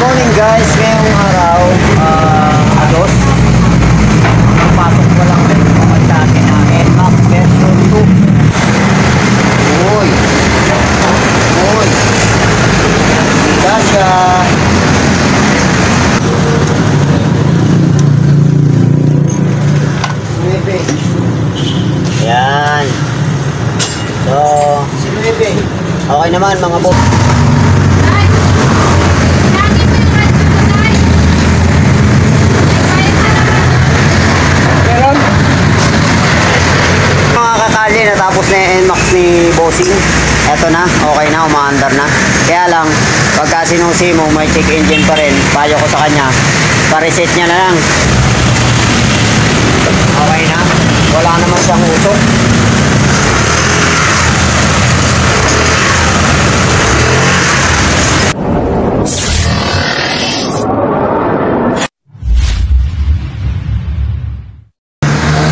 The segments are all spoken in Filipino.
morning guys, ngayong araw, Ados. Pasok ko lang rin naman sa akin na NMAX version 2. Uy! Uy! Gasha! Yan. So, okay naman mga boss. Natapos na yung NMAX ni Bossing. Eto na, okay na, umaandar na. Kaya lang, pagka sinusi mo, may check engine pa rin. Payo ko sa kanya, pa-reset niya na lang. Okay na, wala naman siyang usok.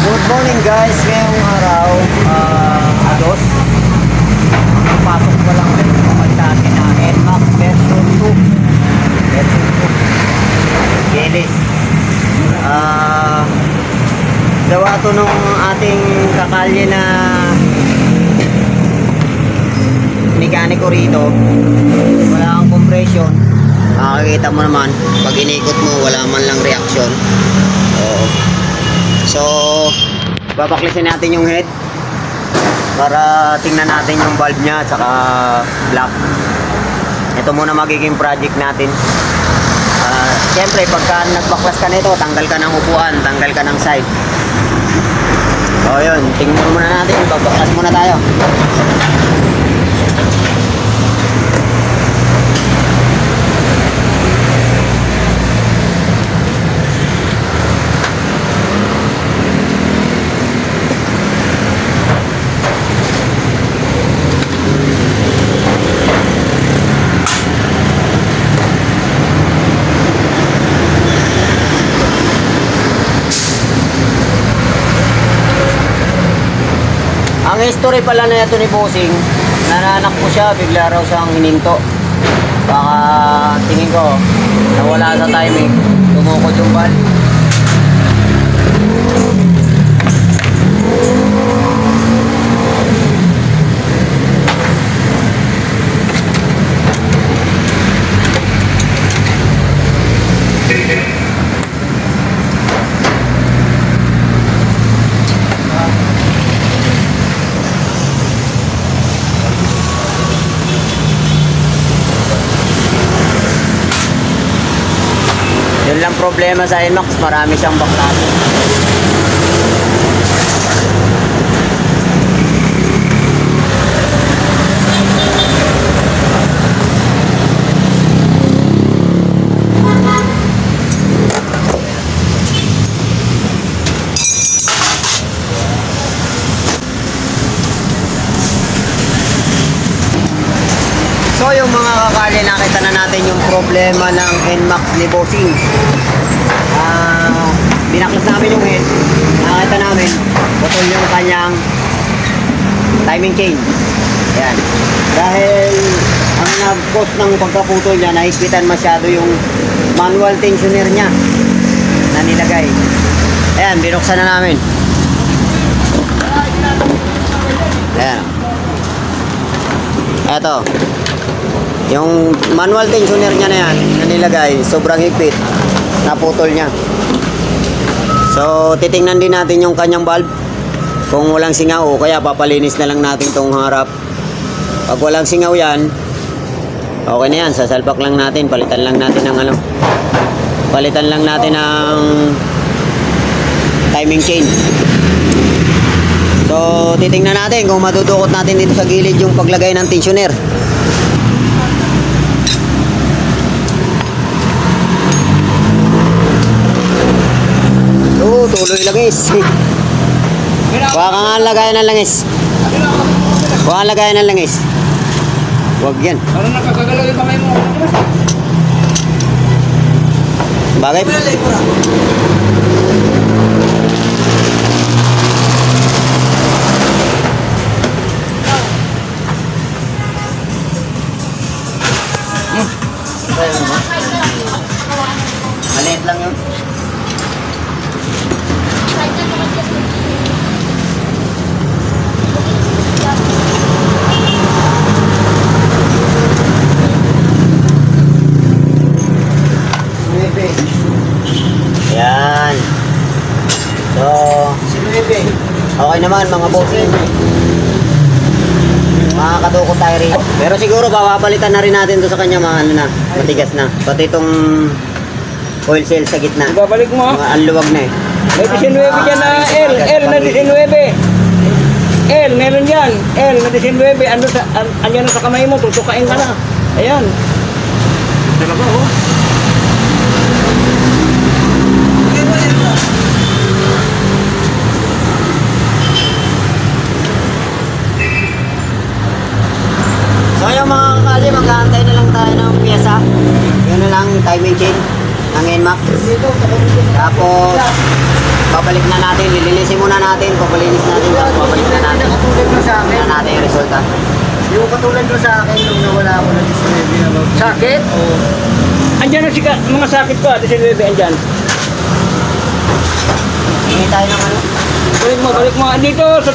Good morning guys, ngayong araw, Ados. Pasok ko lang rin naman sa akin na NMAX version 2. Version 2. Gelis. Gawa to nung ating kakalye na mekaniko rito. Wala kang compression. Makikita mo naman, pag inikot mo, wala man lang reaction. Oo. So, babaklisin natin yung head para tingnan natin yung valve nya at saka block. Ito muna magiging project natin. Siyempre, pagka nagbaklas ka nito, tanggal ka ng upuan, tanggal ka ng side. O yun, tingnan muna natin, babaklas muna tayo. Ang history pala na ito ni Bossing, nananak ko siya, bigla raw siyang hininto. Baka tingin ko, nawala sa timing, tumukod yung valve. Yun lang problema sa NMAX, marami siyang baklasin. So yung mga kakali, nakita na natin yung problema ng NMAX ni Bossing. Binaklas namin yung head, nakita namin putol yung kanyang timing chain. Ayan. Dahil ang nag-cause ng pagkaputol niya, nahigpitan masyado yung manual tensioner niya na nilagay. Ayan, binuksan na namin. Ayan. Eto, yung manual tensioner niya na yan na nilagay, sobrang higpit, naputol niya. So titingnan din natin yung kanyang valve kung walang singaw, o kaya papalinis na lang natin tong harap. Pag walang singaw yan, okay na yan, sasalpak lang natin, palitan lang natin ng palitan lang natin ng timing chain. So titingnan natin kung madudukot natin dito sa gilid yung paglagay ng tensioner. Tuloy langis. Huwag kang lagayan ng langis. Huwag kang lagayan ng langis. Huwag yan. Parang nakakagalaw yung kamay mo. Bagay? lang yun. Yan. So, okay naman mga bossing. Makakaduko tayo rin. Pero siguro babalitan na rin natin to sa kanya mga ano na, matigas na. Pati itong oil cell sa gitna. Babalik mo. Mga anluwag na eh. May 19 dyan na L na 19. L, meron yan. L na 19. Andyan na sa kamay mo, tutukain ka na. Ayan. Talaga, oh. So yung mga kakali, mag-aantay na lang tayo ng pyesa. Yun na lang, timing chain ng NMAX. Tapos, babalik na natin, lilinisin muna natin, papalinis natin, tapos babalik na natin. Tingnan natin yung resulta. Yung katulad mo sa akin nung nawala ako ng 19 na mag- Sakit? Oo. Andyan na mga sakit ko, 19 andyan. Hingi tayo ng ano. Balik mo. Andito, sa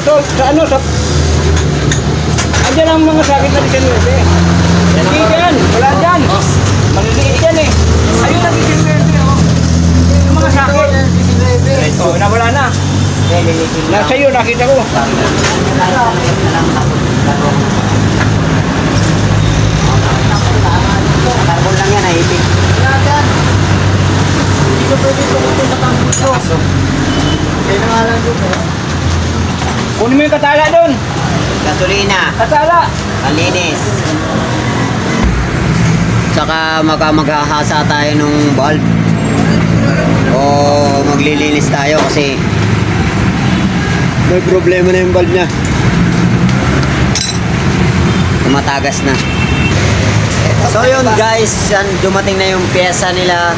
andyan ang mga sakit na 19. Hindi yan, wala dyan. Maliliit yan eh. Ayun ang 19, oh. Yung mga sakit. Oh, nawala na. Lilinisin lang. Nasa iyo, nakita ko. Carbon lang yan, naipit. Hindi ko pwede tumutin sa campus ko. Kaya na nga lang doon. Kunin mo yung katala doon. Gasolina, Katala. malinis. Tsaka maghahasa tayo ng bulb. O maglilinis tayo kasi may problema na yung bulb niya. Tumatagas na. So yun guys, dumating na yung pyesa nila.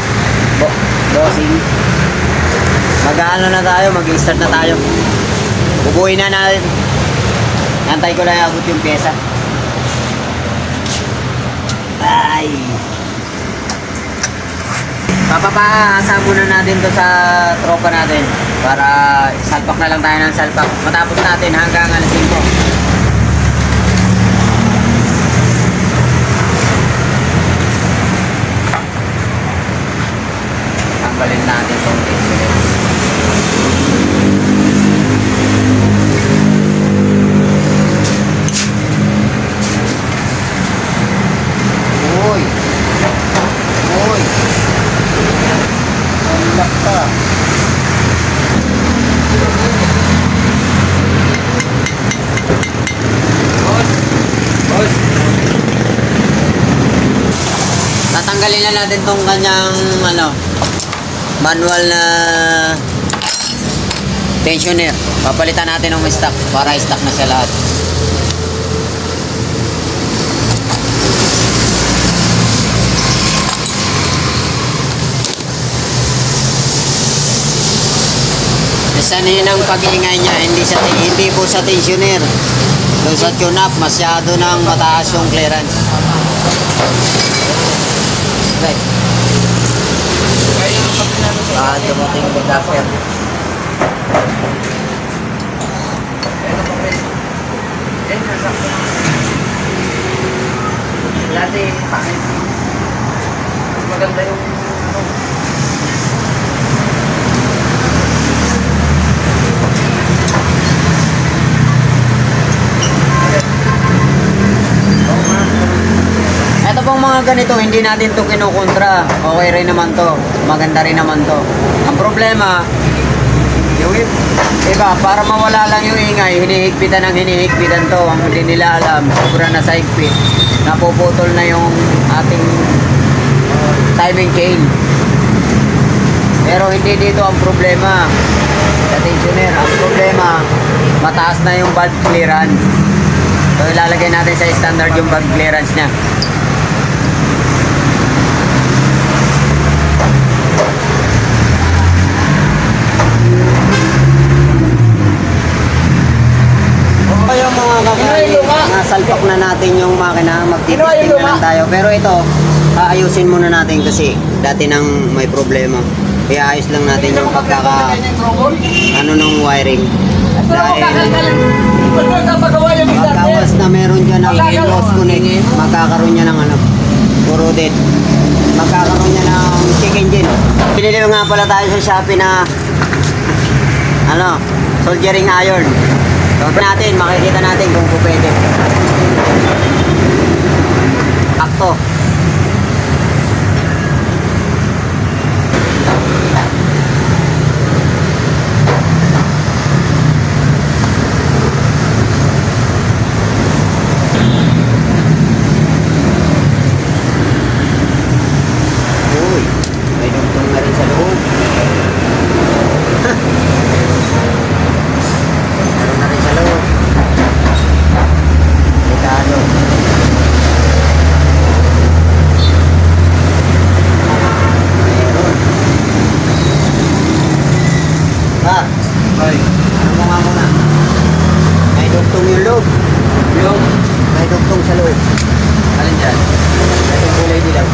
Bossing. Mag-ano na tayo, mag-start na tayo. Bubuhin na natin. Antay ko lang abot yung pyesa. Ay. Papapaasa muna natin to sa tropa natin para salpak na lang tayo ng salpak. Matapos natin hanggang alas 5. Tanggalin natin itong tensioner. Uy! Uy! Ang ka. Boss. Tatanggalin na natin tong kanyang manual na tensioner. Papalitan natin ng stock para stock na siya lahat. Sanin ang pag-iingay niya, hindi po sa tensioner. Doon sa tune-up, masyado nang mataas yung clearance. Right. Dumating yung gaffer. Dati, mas maganda yung Ito pong mga ganito, hindi natin to kinukontra. Okay rin naman to. Maganda rin naman to. Ang problema, yung iba, para mawala lang yung ingay, hinihigpitan to. Ang hindi nila alam, sobra na sa higpit. Napuputol na yung ating timing chain. Pero hindi dito ang problema. Sa tensioner, ang problema, mataas na yung valve clearance. So ilalagay natin sa standard yung valve clearance niya. Yung mga kakali, nasalpak na natin yung makina, magtitisting na lang tayo. Pero ito, Aayusin muna natin kasi dati nang may problema. Kaya ayos lang natin yung ano nung wiring. Dahil pagkawas na meron dyan ng loss connect, magkakaroon niya ng ano, puro dead. Magkakaroon niya ng check engine. Pinili nga pala tayo sa Shopee na ano, soldering iron. So natin, makikita natin kung pwede. Akto. Uy, may dugtong na rin sa loob. Meron na rin sa loob. Delikado. Meron. Ah, Ay. ano mo nga muna? May dugtong yung loob. Yung. May dugtong sa loob. Alin dyan? Itong kulay dilaw.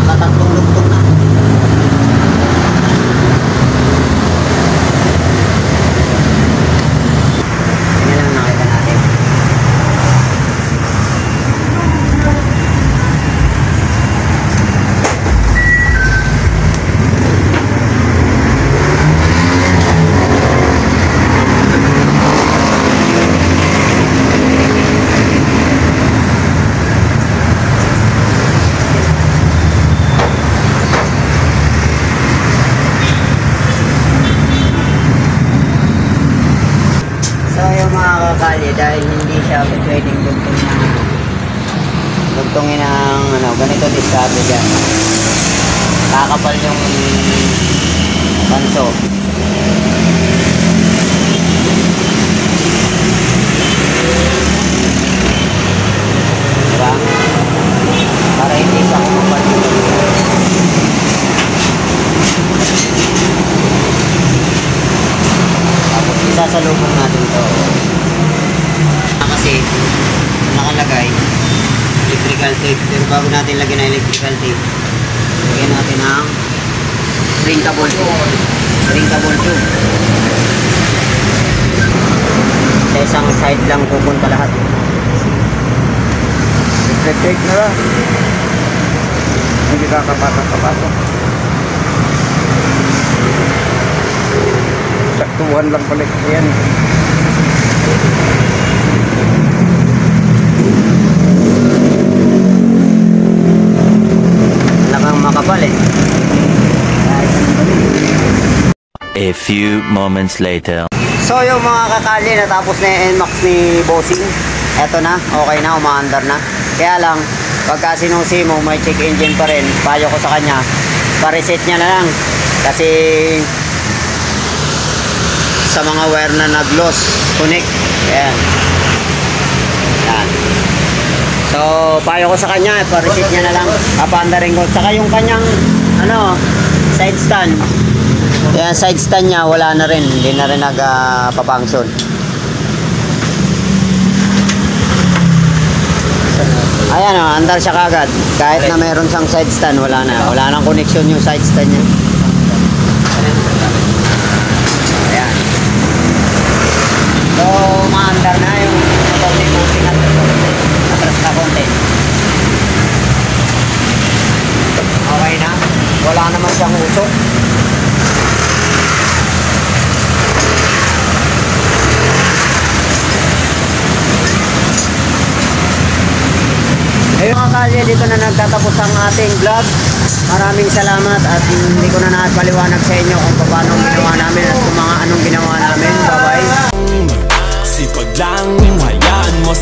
Nakatatlong dugtong na. Yan lang nakita natin. So yung mga kakali, dahil hindi siya pwedeng dugtongin ng ano, ganito diskarte dyan. Kakapal yung banso. Diba? Para hindi siya kumapal yung tapos isasalubong natin to. Kasi nakalagay electrical tape. Pero bago natin lagyan ng electrical tape, lagyan natin ng drinkable tube. Drinkable tube. Sa isang side lang pupunta lahat. Check na lang. Hindi kakapasok. Saktuhan lang pala yan. Nakang makapal eh. A few moments later. So yung mga kakali, natapos na yung NMAX ni Bossing. Eto na, okay na, umaandar na. Kaya lang, pagka sinusi mo, may check engine pa rin. Payo ko sa kanya, pa-reset niya na lang. Kasi sa mga wire na nag-loss connect. Ayan. Ayan. So, payo ko sa kanya, pa-reset niya na lang. Papaandarin ko. Saka yung kanyang, ano, side stand. Ayan, side stand niya, wala na rin. Hindi na rin nag-papunction. Ayan o, andar siya kagad. Kahit na meron siyang side stand, wala na. Wala nang connection yung side stand niya. Ayan. So, maandar na yung motor ni Bossing at atras na konti. Okay na. Wala naman siyang usok. Ayun mga kalye, dito na nagtatapos ang ating vlog. Maraming salamat at hindi ko na napaliwanag sa inyo kung paano ginawa namin at kung mga anong ginawa namin. Bye bye. Sipag lang yung hayaan mo.